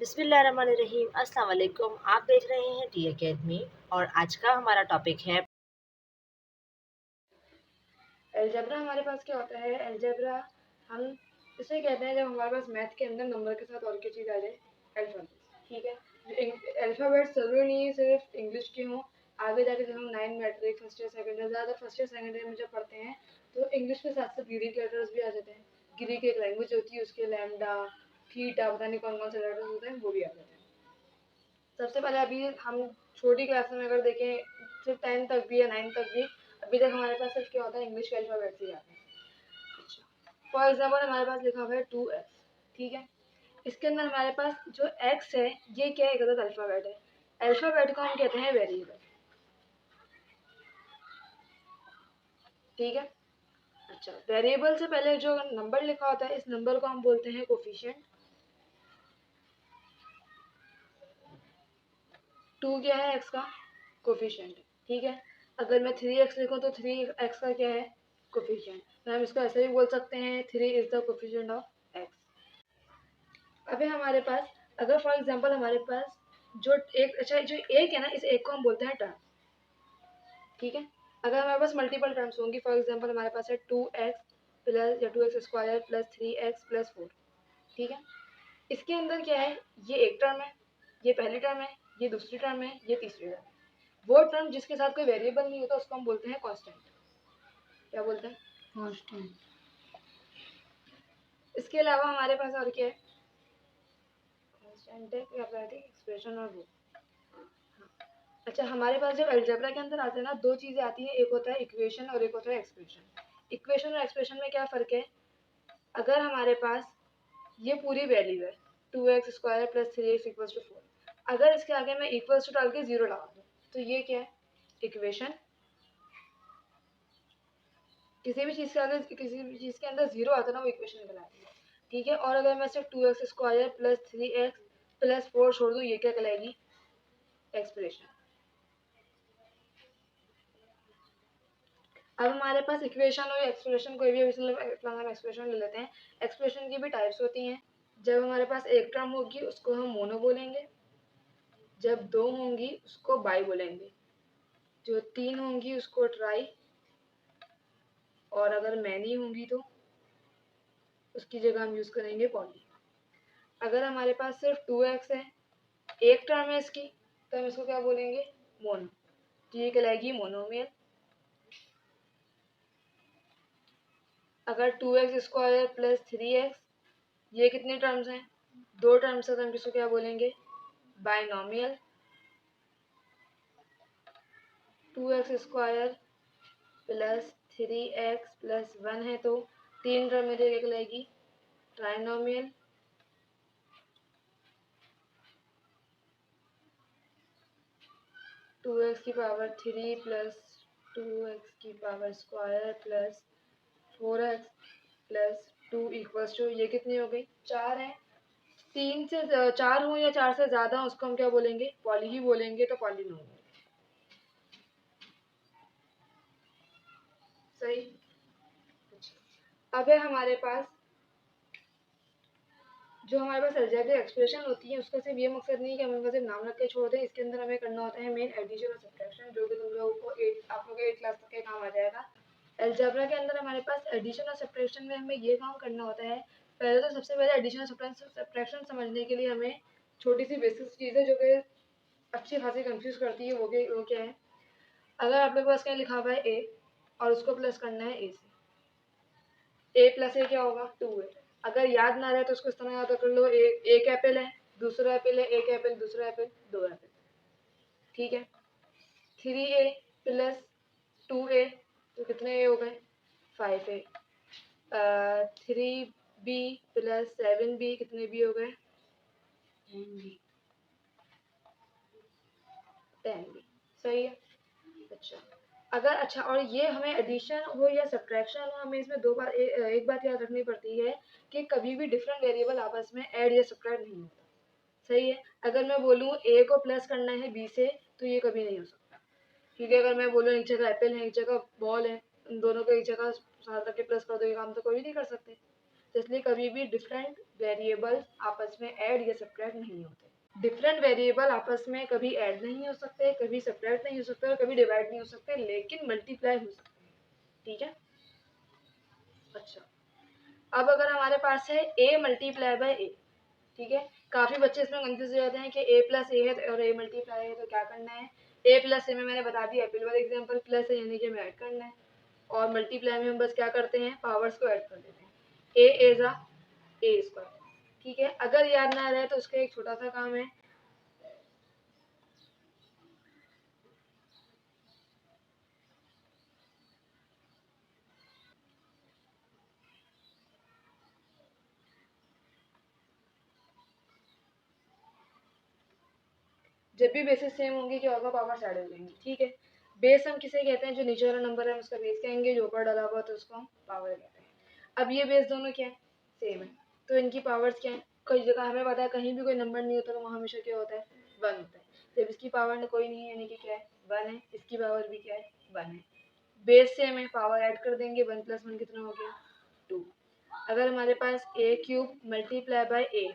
बिस्मिल्लाहिर्रहमानिर्रहीम। अस्सलाम वालेकुम। आप देख रहे हैं टी अकेडमी और आज का हमारा टॉपिक है अलजेब्रा। हमारे पास क्या होता है? अलजेब्रा हम इसे कहते हैं जब हमारे पास मैथ के अंदर नंबर के साथ और क्या चीज़ आ जाए, अल्फ़ाबेट्स। ठीक है, अल्फ़ाबेट्स ज़रूरी नहीं है सिर्फ इंग्लिश के हों। आगे जाके जब हम 9 matric first year second year, ज़्यादा फर्स्ट ईयर सेकंड ईयर में जब पढ़ते हैं तो इंग्लिश के साथ साथ ग्रीक लेटर्स भी आ जाते हैं। ग्रीक एक लैंग्वेज होती है, उसके लैम्डा थीटा पता नहीं कौन कौन से लेटर्स होते हैं, वो भी आ जाते हैं। सबसे पहले अभी हम छोटी क्लास में अगर देखें, सिर्फ 10 तक भी या 9 तक भी, अभी तक हमारे पास सिर्फ क्या होता है, इंग्लिश के अल्फ़ाबेट्स ही आते हैं। फॉर एग्जाम्पल हमारे पास लिखा हुआ है 2x। ठीक है, इसके अंदर हमारे पास जो x है ये क्या है? गलत अल्फ़ाबेट है। अल्फ़ाबेट को हम कहते हैं वेरिएबल। ठीक है, अच्छा, वेरिएबल से पहले जो नंबर लिखा होता है इस नंबर को हम बोलते हैं कोफिशिएंट। 2 क्या है? x का कोफिशिएंट। ठीक है, अगर मैं 3x लिखूं तो 3x का क्या है? कोफिशिएंट। तो हम इसको ऐसे भी बोल सकते हैं 3 is the coefficient of x। अभी हमारे पास अगर फॉर एग्जांपल हमारे पास जो एक, अच्छा, जो एक है ना, इस एक को हम बोलते हैं टर्म। ठीक है, अगर हमारे पास मल्टीपल टर्म्स होंगी, फॉर एग्जांपल हमारे पास है 2x प्लस या 2x² प्लस 3x प्लस 4। ठीक है, इसके अंदर क्या है? ये एक टर्म है, ये पहली टर्म है, ये दूसरी टर्म है, ये तीसरी टर्म है। वो टर्म जिसके साथ कोई वेरिएबल नहीं होता उसको हम बोलते हैं कांस्टेंट। क्या बोलते हैं? कांस्टेंट। इसके अलावा हमारे पास और क्या है? कांस्टेंट है, क्वाड्रेटिक एक्सप्रेशन और वो। अच्छा, हमारे पास जब अलजेब्रा के अंदर आते हैं ना, दो चीज़ें आती हैं, एक होता है इक्वेशन और एक होता है एक्सप्रेशन। इक्वेशन और एक्सप्रेशन में क्या फ़र्क है? अगर हमारे पास ये पूरी वैल्यू है 2x² plus 3x equals to 4, अगर इसके आगे मैं इक्वल्स टू डाल के 0 लगा दूँ तो ये क्या है? इक्वेशन। किसी भी चीज़ के आगे, किसी भी चीज़ के अंदर 0 आता है ना, वो इक्वेशन कहलाती है। ठीक है, और अगर मैं सिर्फ 2x² प्लस 3x प्लस 4 छोड़ दूँ, ये क्या कहलाएगी? एक्सप्रेशन। अब हमारे पास इक्वेशन और एक्सप्रेशन, कोई भी हम एक्सप्रेशन ले लेते हैं। एक्सप्रेशन की भी टाइप्स होती हैं। जब हमारे पास एक टर्म होगी उसको हम मोनो बोलेंगे, जब दो होंगी उसको बाई बोलेंगे, जो तीन होंगी उसको ट्राई, और अगर मैनी होंगी तो उसकी जगह हम यूज़ करेंगे पॉली। अगर हमारे पास सिर्फ 2x है, एक टर्म है इसकी, तो हम इसको क्या बोलेंगे? मोनो। तो ये कहलाएगी मोनोमियल। अगर 2x² प्लस 3x, ये कितने टर्म्स हैं? दो टर्म्स है, तो हम इसको क्या बोलेंगे? Binomial. 2x² plus 3x plus 1 है तो तीन टर्म में क्या कहलाएगी? ट्राइनोमियल। 2x की पावर 3 प्लस 2x की power square plus 4x plus 2 equals two, ये कितनी हो गई? 4 है। तीन से चार हो या चार से ज़्यादा हो उसको हम क्या बोलेंगे? पॉली ही बोलेंगे, तो पॉलीनोमियल। सही। अब है हमारे पास जो हमारे पास अलजेब्रिक एक्सप्रेशन होती है, उसका सिर्फ ये मकसद नहीं कि हम उनका सिर्फ नाम रख के छोड़ दें। इसके अंदर हमें करना होता है मेन एडिशन और सब्ट्रैक्शन, जो कि तुम लोगों को आप लोगों के 8 क्लास तक के काम आ जाएगा। अलजेब्रा के अंदर हमारे पास एडिशन और सब्ट्रैक्शन में हमें ये काम करना होता है। पहले तो सबसे पहले एडिशन और सब्ट्रैक्शन समझने के लिए हमें छोटी सी बेसिक चीज़ें जो कि अच्छी खासी कंफ्यूज करती है, वो क्या है? अगर आप लोग के पास कहीं लिखा हुआ है ए और उसको प्लस करना है ए से, ए प्लस ए क्या होगा? 2 है। अगर याद ना रहे तो उसको इस तरह याद कर लो, एक एप्पल है, दूसरा एप्पल है, एक एप्पल, दूसरा एप्पल, दो एप्पल। ठीक है, 3a प्लस 2a तो कितने ए हो गए? 5a। 3b प्लस 7b कितने बी हो गए? 10b। 10b। सही है। अच्छा, अगर, अच्छा, और ये हमें एडिशन हो या सब्ट्रैक्शन हो, हमें इसमें दो बार एक बात याद रखनी पड़ती है कि कभी भी डिफरेंट वेरिएबल आपस में ऐड या सब्ट्रैक्ट नहीं होता। सही है, अगर मैं बोलूँ ए को प्लस करना है बी से तो ये कभी नहीं हो सकता, क्योंकि अगर मैं बोलूँ एक जगह एप्पल है एक जगह बॉल है, उन दोनों को एक जगह साथ रख के प्लस कर दो, ये काम तो कोई भी नहीं कर सकते। तो इसलिए कभी भी डिफरेंट वेरिएबल्स आपस में ऐड या सब्ट्रैक्ट नहीं होते। डिफरेंट वेरिएबल आपस में कभी ऐड नहीं हो सकते, कभी सब्ट्रैक्ट नहीं हो सकते और कभी डिवाइड नहीं हो सकते, लेकिन मल्टीप्लाई हो सकते हैं। ठीक है। अच्छा, अब अगर हमारे पास है a मल्टीप्लाई बाय a, ठीक है। काफी बच्चे इसमें कंफ्यूज हो जाते हैं कि a प्लस ए है और a मल्टीप्लाई है, तो क्या करना है। a प्लस ए में मैंने बता दिया एप्पल वाला एग्जांपल, प्लस है यानी कि हमें ऐड करना है, और मल्टीप्लाई में हम बस क्या करते हैं, पावर्स को ऐड कर देते हैं। a इज a स्क्वायर, ठीक है। अगर याद ना रहे तो उसका एक छोटा सा काम है, जब भी बेसिस सेम होंगी क्या होगा, पावर्स ऐड हो जाएंगी, ठीक है। बेस हम किसे कहते हैं, जो नीचे वाला नंबर है हम उसका बेस कहेंगे, जो ऊपर डाला हुआ तो उसको हम पावर कहते हैं। अब ये बेस दोनों क्या है, सेम है, तो इनकी पावर्स क्या है। कई जगह हमें पता है कहीं भी कोई नंबर नहीं होता तो वहाँ हमेशा क्या होता है, 1 होता है। जब इसकी पावर कोई नहीं है यानी कि क्या है, 1 है, इसकी पावर भी क्या है, 1 है। बेस सेम है, पावर ऐड कर देंगे, 1 + 1 कितना हो गया, 2। अगर हमारे पास a³ मल्टीप्लाई बाय a,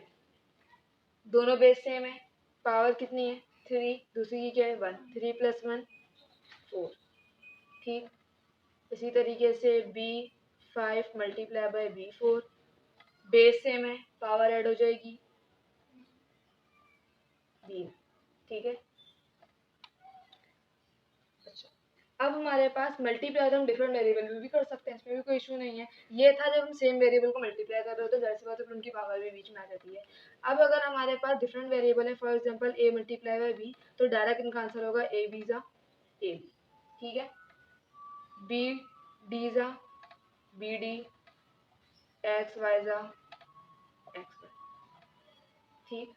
दोनों बेस सेम है, पावर कितनी है, 3, दूसरी की क्या है, 1, 3 + 1 4, ठीक। इसी तरीके से b5 multiply by b4, base same है, पावर ऐड हो जाएगी b, ठीक है। अच्छा, अब हमारे पास मल्टीप्लाई हम डिफरेंट वेरिएबल में भी कर सकते हैं, इसमें भी कोई इशू नहीं है। ये था जब हम सेम वेरिएबल को मल्टीप्लाई कर रहे होते हैं, जाहिर सी बात है फिर उनकी पावर भी बीच में आ जाती है। अब अगर हमारे पास डिफरेंट वेरिएबल है, for example a multiply by b, तो डायरेक्ट इनका आंसर होगा a b ज़ा a b, ठीक है। b d ज़ा b d, x y ज़ा x y, ठीक।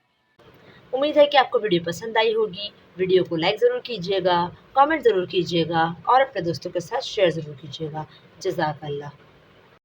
उम्मीद है कि आपको वीडियो पसंद आई होगी। वीडियो को लाइक ज़रूर कीजिएगा, कमेंट ज़रूर कीजिएगा और अपने दोस्तों के साथ शेयर ज़रूर कीजिएगा। जज़ाकल्लाह।